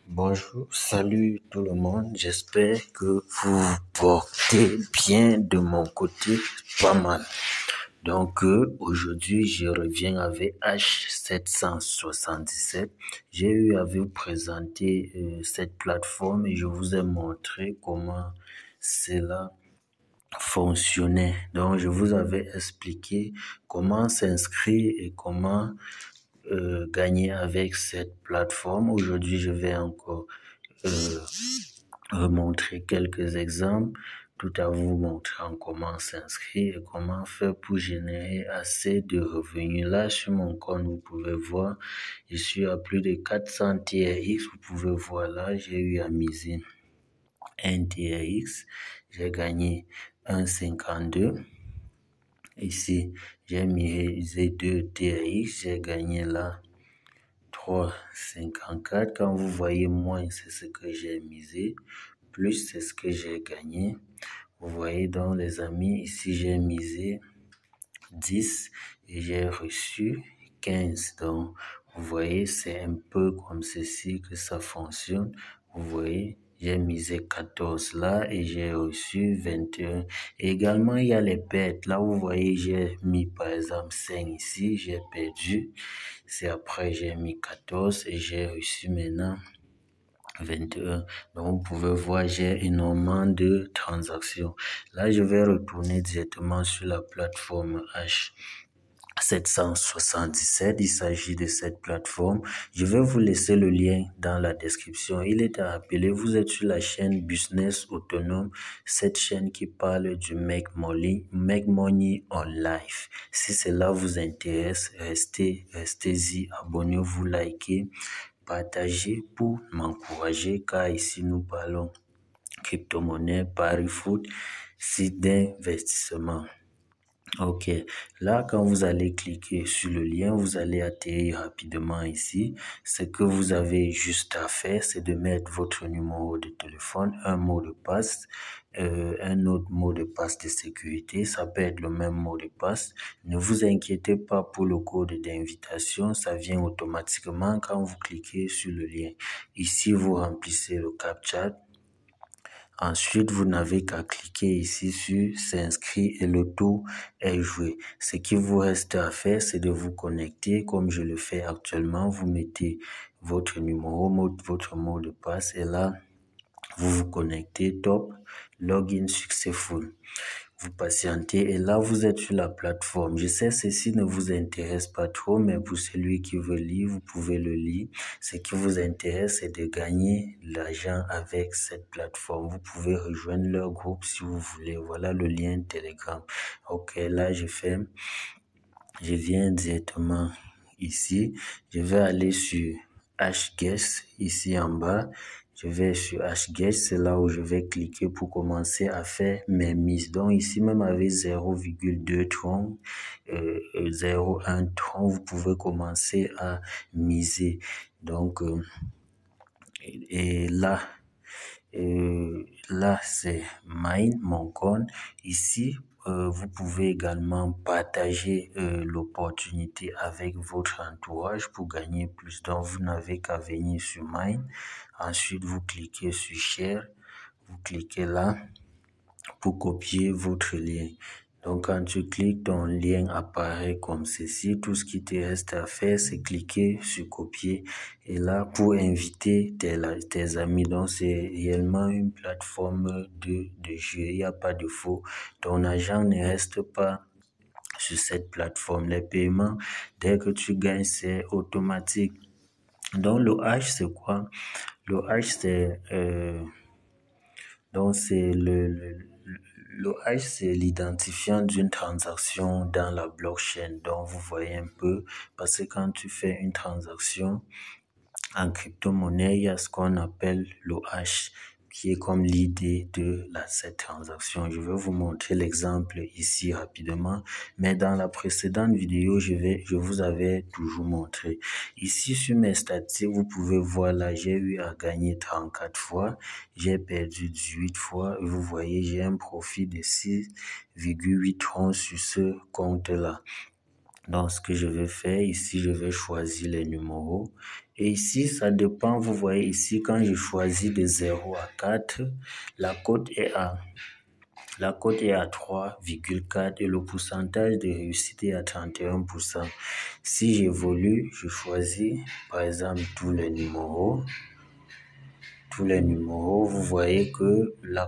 Bonjour, salut tout le monde. J'espère que vous vous portez bien de mon côté, pas mal. Donc aujourd'hui, je reviens avec H777. J'ai eu à vous présenter cette plateforme et je vous ai montré comment cela fonctionnait. Donc je vous avais expliqué comment s'inscrire et comment gagner avec cette plateforme. Aujourd'hui, je vais encore euh, remontrer quelques exemples, tout à vous montrant comment s'inscrire et comment faire pour générer assez de revenus. Là, sur mon compte, vous pouvez voir, je suis à plus de 400 TRX. Vous pouvez voir là, j'ai eu à miser un TRX, j'ai gagné 1,52. Ici, j'ai misé 2 TRX, j'ai gagné là 3,54. Quand vous voyez moins, c'est ce que j'ai misé, plus c'est ce que j'ai gagné. Vous voyez donc les amis, ici j'ai misé 10 et j'ai reçu 15. Donc vous voyez, c'est un peu comme ceci que ça fonctionne. Vous voyez, j'ai misé 14 là et j'ai reçu 21. Et également, il y a les pertes. Là, vous voyez, j'ai mis par exemple 5 ici, j'ai perdu. C'est après, j'ai mis 14 et j'ai reçu maintenant 21. Donc, vous pouvez voir, j'ai énormément de transactions. Là, je vais retourner directement sur la plateforme H777. Il s'agit de cette plateforme. Je vais vous laisser le lien dans la description. Il est à appeler. Vous êtes sur la chaîne Business Autonome, cette chaîne qui parle du Make Money on Life. Si cela vous intéresse, restez-y, abonnez-vous, likez, partagez pour m'encourager, car ici nous parlons crypto-monnaie, pari foot, site d'investissement. Ok, là quand vous allez cliquer sur le lien, vous allez atterrir rapidement ici. Ce que vous avez juste à faire, c'est de mettre votre numéro de téléphone, un mot de passe, un autre mot de passe de sécurité. Ça peut être le même mot de passe. Ne vous inquiétez pas pour le code d'invitation, ça vient automatiquement quand vous cliquez sur le lien. Ici, vous remplissez le CAPTCHA. Ensuite, vous n'avez qu'à cliquer ici sur s'inscrire et le tour est joué. Ce qui vous reste à faire, c'est de vous connecter comme je le fais actuellement. Vous mettez votre numéro, votre mot de passe et là, vous vous connectez, top, login successful. Vous patientez et là, vous êtes sur la plateforme. Je sais, ceci ne vous intéresse pas trop, mais pour celui qui veut lire, vous pouvez le lire. Ce qui vous intéresse, c'est de gagner l'argent avec cette plateforme. Vous pouvez rejoindre leur groupe si vous voulez. Voilà le lien Telegram. Ok, là, je viens directement ici. Je vais aller sur HGuess ici en bas. Je vais sur HGuess, c'est là où je vais cliquer pour commencer à faire mes mises. Donc ici, même avec 0,2 tronc, 0,1 tronc, vous pouvez commencer à miser. Donc, et là, c'est Mine, mon compte. Ici, vous pouvez également partager l'opportunité avec votre entourage pour gagner plus. Donc, vous n'avez qu'à venir sur Mine. Ensuite, vous cliquez sur Share. Vous cliquez là pour copier votre lien. Donc, quand tu cliques, ton lien apparaît comme ceci. Tout ce qui te reste à faire, c'est cliquer sur copier. Et là, pour inviter tes amis. Donc, c'est réellement une plateforme de jeu. Il n'y a pas de faux. Ton argent ne reste pas sur cette plateforme. Les paiements, dès que tu gagnes, c'est automatique. Donc, le H, c'est quoi? Le H, c'est le hash, c'est l'identifiant d'une transaction dans la blockchain. Donc, vous voyez un peu, parce que quand tu fais une transaction en crypto-monnaie, il y a ce qu'on appelle le hash, qui est comme l'idée de cette transaction. Je vais vous montrer l'exemple ici rapidement, mais dans la précédente vidéo, je vous avais toujours montré. Ici, sur mes statistiques, vous pouvez voir là, j'ai eu à gagner 34 fois, j'ai perdu 18 fois, et vous voyez, j'ai un profit de 6,8 troncs sur ce compte-là. Donc, ce que je vais faire ici, je vais choisir les numéros. Et ici, ça dépend. Vous voyez ici, quand je choisis de 0 à 4, la cote est à, la cote est à 3,4 et le pourcentage de réussite est à 31%. Si j'évolue, je choisis, par exemple, tous les numéros, vous voyez que la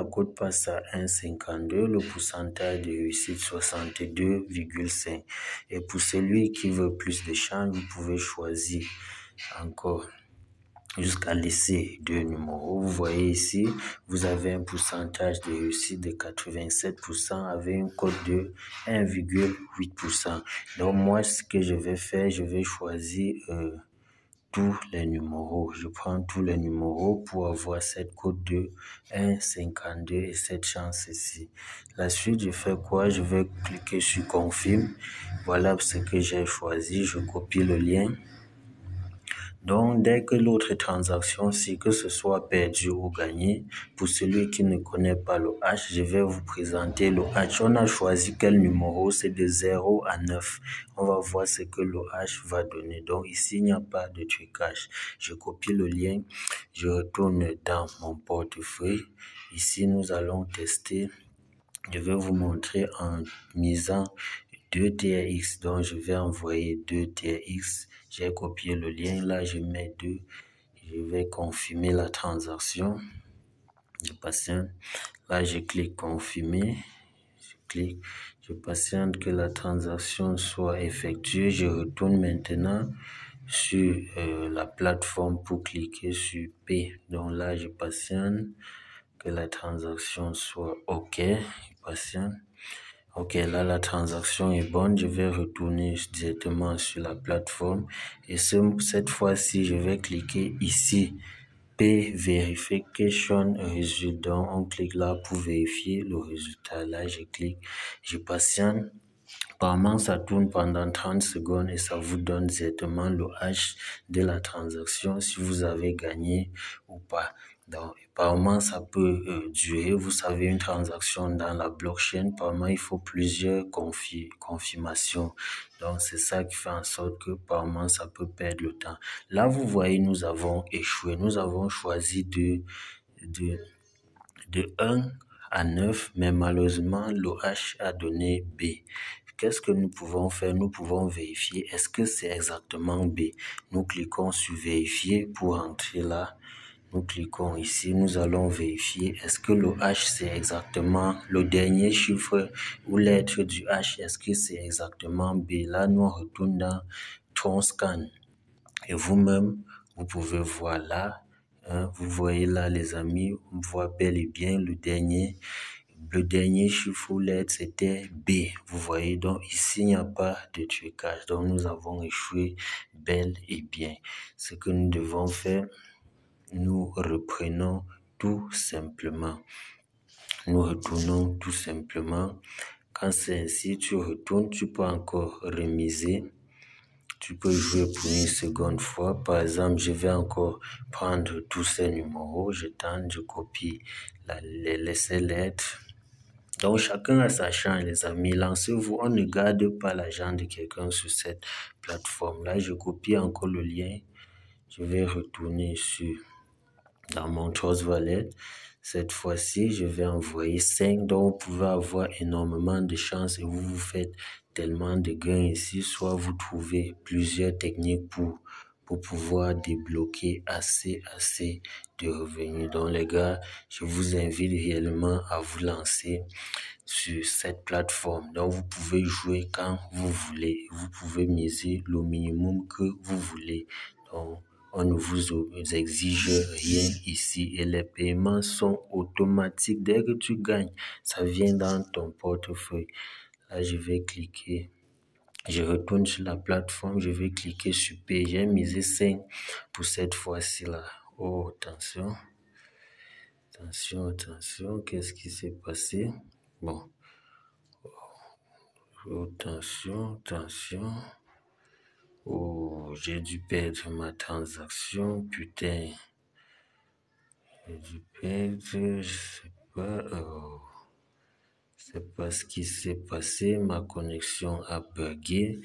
cote passe à 1,52, le pourcentage de réussite 62,5. Et pour celui qui veut plus de chance, vous pouvez choisir encore jusqu'à laisser deux numéros. Vous voyez ici, vous avez un pourcentage de réussite de 87% avec une cote de 1,8%. Donc moi, ce que je vais faire, je vais choisir tous les numéros. Je prends tous les numéros pour avoir cette cote de 1,52 et cette chance ici. La suite, je fais quoi? Je vais cliquer sur confirme. Voilà ce que j'ai choisi. Je copie le lien. Donc, dès que l'autre transaction, si que ce soit perdu ou gagné, pour celui qui ne connaît pas le hash, je vais vous présenter le hash. On a choisi quel numéro? C'est de 0 à 9. On va voir ce que le hash va donner. Donc, ici, il n'y a pas de trucage. Je copie le lien, je retourne dans mon portefeuille. Ici, nous allons tester. Je vais vous montrer en misant 2 TRX, donc je vais envoyer 2 TRX. J'ai copié le lien, là je mets 2. Je vais confirmer la transaction. Je patiente. Là je clique confirmer. Je patiente que la transaction soit effectuée. Je retourne maintenant sur la plateforme pour cliquer sur P. Donc là je patiente que la transaction soit OK. Je patiente. Ok, là la transaction est bonne. Je vais retourner directement sur la plateforme et cette fois-ci, je vais cliquer ici. P Verification Result. Donc, on clique là pour vérifier le résultat. Là, je clique, je patiente. Apparemment, ça tourne pendant 30 secondes et ça vous donne directement le hash de la transaction si vous avez gagné ou pas. Donc, apparemment, ça peut durer. Vous savez, une transaction dans la blockchain, apparemment, il faut plusieurs confirmations. Donc, c'est ça qui fait en sorte que, apparemment, ça peut perdre le temps. Là, vous voyez, nous avons échoué. Nous avons choisi de 1 à 9, mais malheureusement, le H a donné B. Qu'est-ce que nous pouvons faire? Nous pouvons vérifier. Est-ce que c'est exactement B? Nous cliquons sur vérifier pour entrer là. Nous cliquons ici. Nous allons vérifier. Est-ce que le H c'est exactement le dernier chiffre ou lettre du H? Est-ce que c'est exactement B? Là, nous on retourne dans Tron-Scan. Et vous-même, vous pouvez voir là. Vous voyez là, les amis, on voit bel et bien le dernier chiffre ou lettre, c'était B. Vous voyez, donc ici, il n'y a pas de trucage. Donc, nous avons échoué bel et bien. Ce que nous devons faire, nous reprenons tout simplement. Nous retournons tout simplement. Quand c'est ainsi, tu retournes, tu peux encore remiser. Tu peux jouer pour une seconde fois. Par exemple, je vais encore prendre tous ces numéros. Je tente, je copie ces lettres. Donc, chacun a sa chance, les amis. Lancez-vous. On ne garde pas l'argent de quelqu'un sur cette plateforme-là. Je copie encore le lien. Je vais retourner dans mon Trust Wallet. Cette fois-ci, je vais envoyer 5. Donc, vous pouvez avoir énormément de chance et vous faites tellement de gains ici. Soit vous trouvez plusieurs techniques pour pouvoir débloquer assez de revenus. Donc, les gars, je vous invite réellement à vous lancer sur cette plateforme. Donc, vous pouvez jouer quand vous voulez. Vous pouvez miser le minimum que vous voulez. Donc, on ne vous exige rien ici et les paiements sont automatiques. Dès que tu gagnes, ça vient dans ton portefeuille. Là, je vais cliquer. Je retourne sur la plateforme. Je vais cliquer sur payer. J'ai misé 5 pour cette fois-ci là. Oh, attention. Attention. Qu'est-ce qui s'est passé? Bon. Oh, attention. Oh, j'ai dû perdre ma transaction. Putain. J'ai dû perdre, je sais pas. Oh. sais pas ce qui s'est passé, ma connexion a bugué.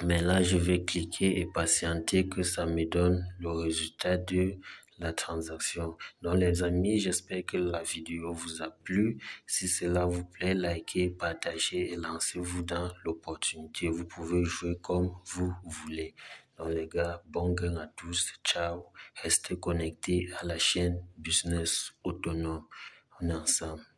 Mais là, je vais cliquer et patienter que ça me donne le résultat de la transaction. Donc, les amis, j'espère que la vidéo vous a plu. Si cela vous plaît, likez, partagez et lancez-vous dans l'opportunité. Vous pouvez jouer comme vous voulez. Donc, les gars, bon gain à tous. Ciao. Restez connectés à la chaîne Business Autonome. On est ensemble.